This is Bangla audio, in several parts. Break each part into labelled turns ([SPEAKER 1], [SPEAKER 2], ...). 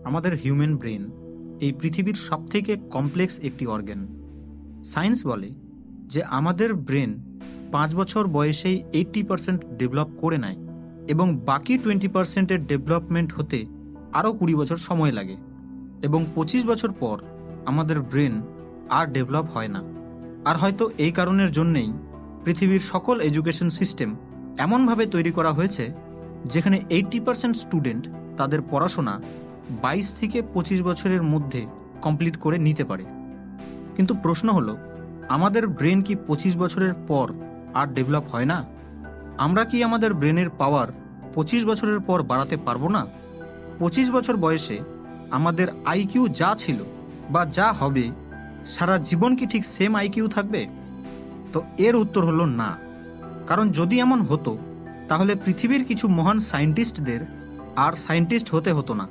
[SPEAKER 1] আমাদের হিউম্যান ব্রেন এই পৃথিবীর সবথেকে কমপ্লেক্স একটি অর্গান। সায়েন্স বলে যে আমাদের ব্রেন 5 বছর বয়সেই 80% ডেভেলপ করে নেয় এবং বাকি 20%-এর ডেভেলপমেন্ট হতে আরও 20 বছর সময় লাগে এবং 25 বছর পর আমাদের ব্রেন আর ডেভেলপ হয় না। আর হয়তো এই কারণের জন্যেই পৃথিবীর সকল এডুকেশন সিস্টেম এমনভাবে তৈরি করা হয়েছে যেখানে 80% স্টুডেন্ট তাদের পড়াশোনা 22 থেকে 25 বছরের মধ্যে কমপ্লিট করে নিতে পারে। কিন্তু প্রশ্ন হলো, আমাদের ব্রেন কি 25 বছরের পর আর ডেভেলপ হয় না? আমরা কি আমাদের ব্রেনের পাওয়ার 25 বছরের পর বাড়াতে পারবো না? 25 বছর বয়সে আমাদের আইকিউ যা ছিল বা যা হবে, সারা জীবন কি ঠিক সেম আইকিউ থাকবে? তো এর উত্তর হলো না। কারণ যদি এমন হতো তাহলে পৃথিবীর কিছু মহান সায়েন্টিস্টদের আর সায়েন্টিস্ট হতে হতো না।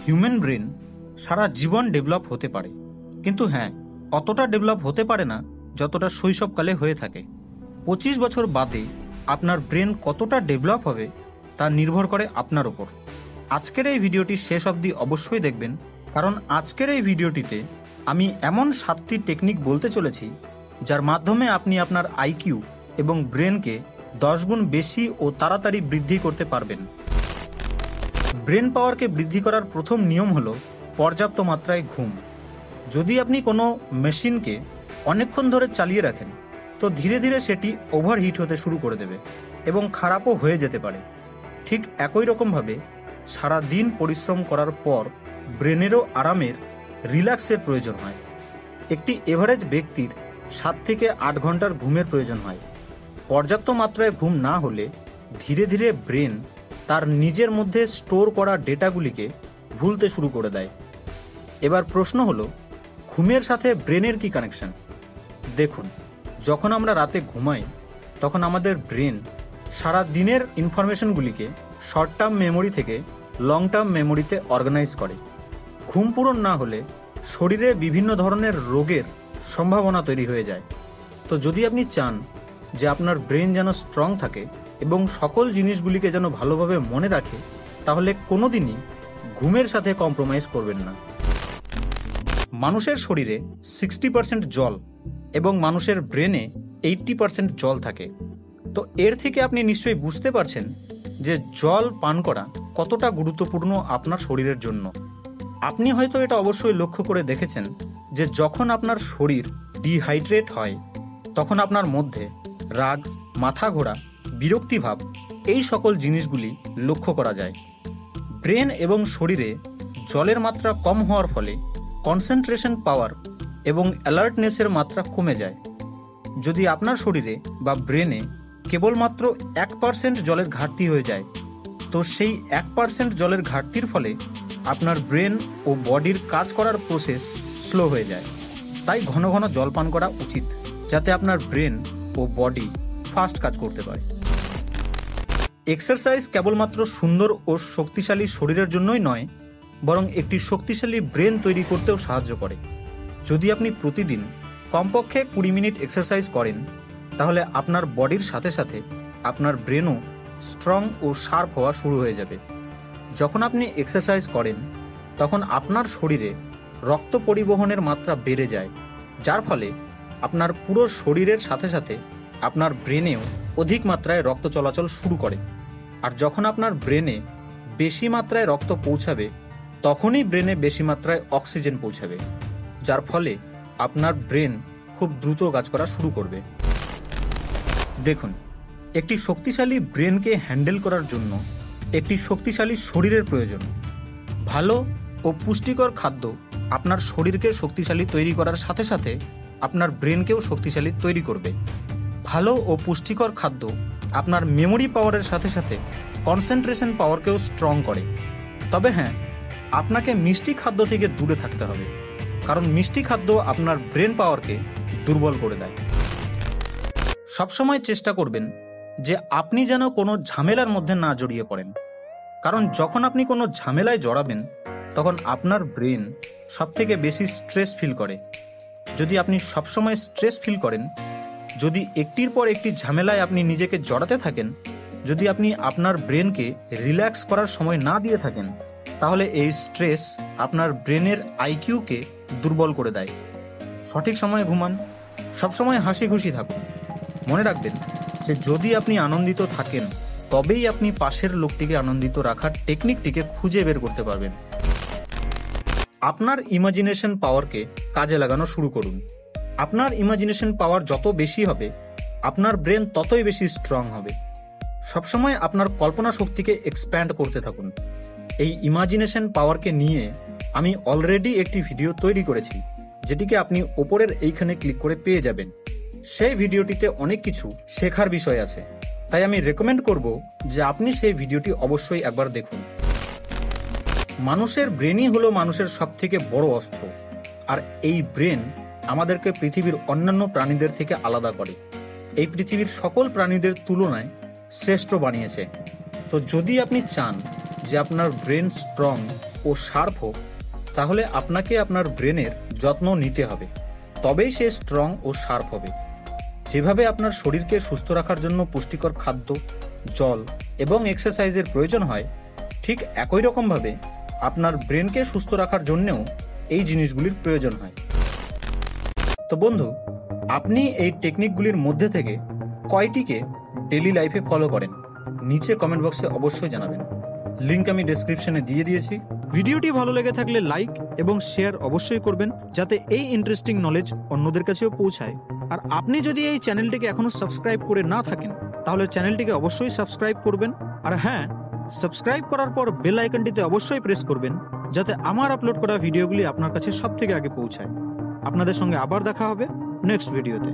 [SPEAKER 1] হিউম্যান ব্রেন সারা জীবন ডেভেলপ হতে পারে, কিন্তু হ্যাঁ, অতটা ডেভেলপ হতে পারে না যতটা শৈশবকালে হয়ে থাকে। 25 বছর বাদে আপনার ব্রেন কতটা ডেভেলপ হবে তা নির্ভর করে আপনার ওপর। আজকের এই ভিডিওটি শেষ অবধি অবশ্যই দেখবেন, কারণ আজকের এই ভিডিওটিতে আমি এমন 7টি টেকনিক বলতে চলেছি যার মাধ্যমে আপনি আপনার আইকিউ এবং ব্রেনকে 10 গুণ বেশি ও তাড়াতাড়ি বৃদ্ধি করতে পারবেন। ব্রেন পাওয়ারকে বৃদ্ধি করার প্রথম নিয়ম হলো পর্যাপ্ত মাত্রায় ঘুম। যদি আপনি কোনো মেশিনকে অনেকক্ষণ ধরে চালিয়ে রাখেন তো ধীরে ধীরে সেটি ওভারহিট হতে শুরু করে দেবে এবং খারাপও হয়ে যেতে পারে। ঠিক একই রকমভাবে সারা দিন পরিশ্রম করার পর ব্রেনেরও আরামের, রিল্যাক্সের প্রয়োজন হয়। একটি এভারেজ ব্যক্তির 7 থেকে 8 ঘন্টার ঘুমের প্রয়োজন হয়। পর্যাপ্ত মাত্রায় ঘুম না হলে ধীরে ধীরে ব্রেন তার নিজের মধ্যে স্টোর করা ডেটাগুলিকে ভুলতে শুরু করে দেয়। এবার প্রশ্ন হলো, ঘুমের সাথে ব্রেনের কি কানেকশন? দেখুন, যখন আমরা রাতে ঘুমাই তখন আমাদের ব্রেন সারা দিনের ইনফরমেশনগুলিকে শর্ট টার্ম মেমোরি থেকে লং টার্ম মেমোরিতে অর্গানাইজ করে। ঘুম পূরণ না হলে শরীরে বিভিন্ন ধরনের রোগের সম্ভাবনা তৈরি হয়ে যায়। তো যদি আপনি চান যে আপনার ব্রেন যেন স্ট্রং থাকে এবং সকল জিনিসগুলিকে যেন ভালোভাবে মনে রাখে, তাহলে কোনোদিনই ঘুমের সাথে কম্প্রোমাইজ করবেন না। মানুষের শরীরে 60% জল এবং মানুষের ব্রেনে 80% জল থাকে। তো এর থেকে আপনি নিশ্চয়ই বুঝতে পারছেন যে জল পান করা কতটা গুরুত্বপূর্ণ আপনার শরীরের জন্য। আপনি হয়তো এটা অবশ্যই লক্ষ্য করে দেখেছেন যে যখন আপনার শরীর ডিহাইড্রেট হয় তখন আপনার মধ্যে রাগ, মাথা ঘোরা, বিরক্তিভাব, এই সকল জিনিসগুলি লক্ষ্য করা যায়। ব্রেন এবং শরীরে জলের মাত্রা কম হওয়ার ফলে কনসেন্ট্রেশন পাওয়ার এবং অ্যালার্টনেসের মাত্রা কমে যায়। যদি আপনার শরীরে বা ব্রেনে কেবলমাত্র 1% জলের ঘাটতি হয়ে যায়, তো সেই 1% জলের ঘাটতির ফলে আপনার ব্রেন ও বডির কাজ করার প্রসেস স্লো হয়ে যায়। তাই ঘন ঘন জল পান করা উচিত, যাতে আপনার ব্রেন ও বডি ফাস্ট কাজ করতে পারে। এক্সারসাইজ কেবলমাত্র সুন্দর ও শক্তিশালী শরীরের জন্যই নয়, বরং একটি শক্তিশালী ব্রেন তৈরি করতেও সাহায্য করে। যদি আপনি প্রতিদিন কমপক্ষে 20 মিনিট এক্সারসাইজ করেন, তাহলে আপনার বডির সাথে সাথে আপনার ব্রেনও স্ট্রং ও শার্প হওয়া শুরু হয়ে যাবে। যখন আপনি এক্সারসাইজ করেন তখন আপনার শরীরে রক্ত পরিবহনের মাত্রা বেড়ে যায়, যার ফলে আপনার পুরো শরীরের সাথে সাথে আপনার ব্রেনেও অধিক মাত্রায় রক্ত চলাচল শুরু করে। আর যখন আপনার ব্রেনে বেশি মাত্রায় রক্ত পৌঁছাবে তখনই ব্রেনে বেশি মাত্রায় অক্সিজেন পৌঁছাবে, যার ফলে আপনার ব্রেন খুব দ্রুত কাজ করা শুরু করবে। দেখুন, একটি শক্তিশালী ব্রেনকে হ্যান্ডেল করার জন্য একটি শক্তিশালী শরীরের প্রয়োজন। ভালো ও পুষ্টিকর খাদ্য আপনার শরীরকে শক্তিশালী তৈরি করার সাথে সাথে আপনার ব্রেনকেও শক্তিশালী তৈরি করবে। ভালো ও পুষ্টিকর খাদ্য আপনার মেমোরি পাওয়ারের সাথে সাথে কনসেন্ট্রেশন পাওয়ারকেও স্ট্রং করে। তবে হ্যাঁ, আপনাকে মিষ্টি খাদ্য থেকে দূরে থাকতে হবে, কারণ মিষ্টি খাদ্য আপনার ব্রেন পাওয়ারকে দুর্বল করে দেয়। সবসময় চেষ্টা করবেন যে আপনি যেন কোনো ঝামেলার মধ্যে না জড়িয়ে পড়েন, কারণ যখন আপনি কোনো ঝামেলায় জড়াবেন তখন আপনার ব্রেন সবথেকে বেশি স্ট্রেস ফিল করে। যদি আপনি সবসময় স্ট্রেস ফিল করেন, যদি একটির পর একটি ঝামেলায় আপনি নিজেকে জড়াতে থাকেন, যদি আপনি আপনার ব্রেনকে রিল্যাক্স করার সময় না দিয়ে থাকেন, তাহলে এই স্ট্রেস আপনার ব্রেনের আইকিউকে দুর্বল করে দেয়। সঠিক সময়ে ঘুমান, সবসময় হাসি খুশি থাকুন। মনে রাখবেন যে যদি আপনি আনন্দিত থাকেন তবেই আপনি পাশের লোকটিকে আনন্দিত রাখার টেকনিকটিকে খুঁজে বের করতে পারবেন। আপনার ইমাজিনেশন পাওয়ারকে কাজে লাগানো শুরু করুন। আপনার ইমাজিনেশন পাওয়ার যত বেশি হবে আপনার ব্রেন ততই বেশি স্ট্রং হবে। সবসময় আপনার কল্পনা শক্তিকে এক্সপ্যান্ড করতে থাকুন। এই ইমাজিনেশন পাওয়ারকে নিয়ে আমি অলরেডি একটি ভিডিও তৈরি করেছি, যেটিকে আপনি ওপরের এইখানে ক্লিক করে পেয়ে যাবেন। সেই ভিডিওটিতে অনেক কিছু শেখার বিষয় আছে, তাই আমি রেকমেন্ড করব যে আপনি সেই ভিডিওটি অবশ্যই একবার দেখুন। মানুষের ব্রেনই হলো মানুষের সবথেকে বড় অস্ত্র, আর এই ব্রেন আমাদেরকে পৃথিবীর অন্যান্য প্রাণীদের থেকে আলাদা করে। এই পৃথিবীর সকল প্রাণীদের তুলনায় শ্রেষ্ঠ বানিয়েছে। তো যদি আপনি চান যে আপনার ব্রেন স্ট্রং ও শার্প হোক, তাহলে আপনাকে আপনার ব্রেনের যত্ন নিতে হবে, তবেই সে স্ট্রং ও শার্প হবে। যেভাবে আপনার শরীরকে সুস্থ রাখার জন্য পুষ্টিকর খাদ্য, জল এবং এক্সারসাইজের প্রয়োজন হয়, ঠিক একই রকমভাবে আপনার ব্রেনকে সুস্থ রাখার জন্যেও এই জিনিসগুলির প্রয়োজন হয়। তো বন্ধু, আপনি এই টেকনিকগুলির মধ্যে থেকে কয়টিকে ডেইলি লাইফে ফলো করেন? নিচে কমেন্ট বক্সে অবশ্যই জানাবেন। লিংক আমি ডেসক্রিপশনে দিয়ে দিয়েছি। ভিডিওটি ভালো লেগে থাকলে লাইক এবং শেয়ার অবশ্যই করবেন, যাতে এই ইন্টারেস্টিং নলেজ অন্যদের কাছেও পৌঁছায়। আর আপনি যদি এই চ্যানেলটিকে এখনো সাবস্ক্রাইব করে না থাকেন, তাহলে চ্যানেলটিকে অবশ্যই সাবস্ক্রাইব করবেন। আর হ্যাঁ, সাবস্ক্রাইব করার পর বেল আইকনটিতে অবশ্যই প্রেস করবেন, যাতে আমার আপলোড করা ভিডিওগুলি আপনার কাছে সবথেকে আগে পৌঁছায়। আপনাদের সঙ্গে আবার দেখা হবে নেক্সট ভিডিওতে।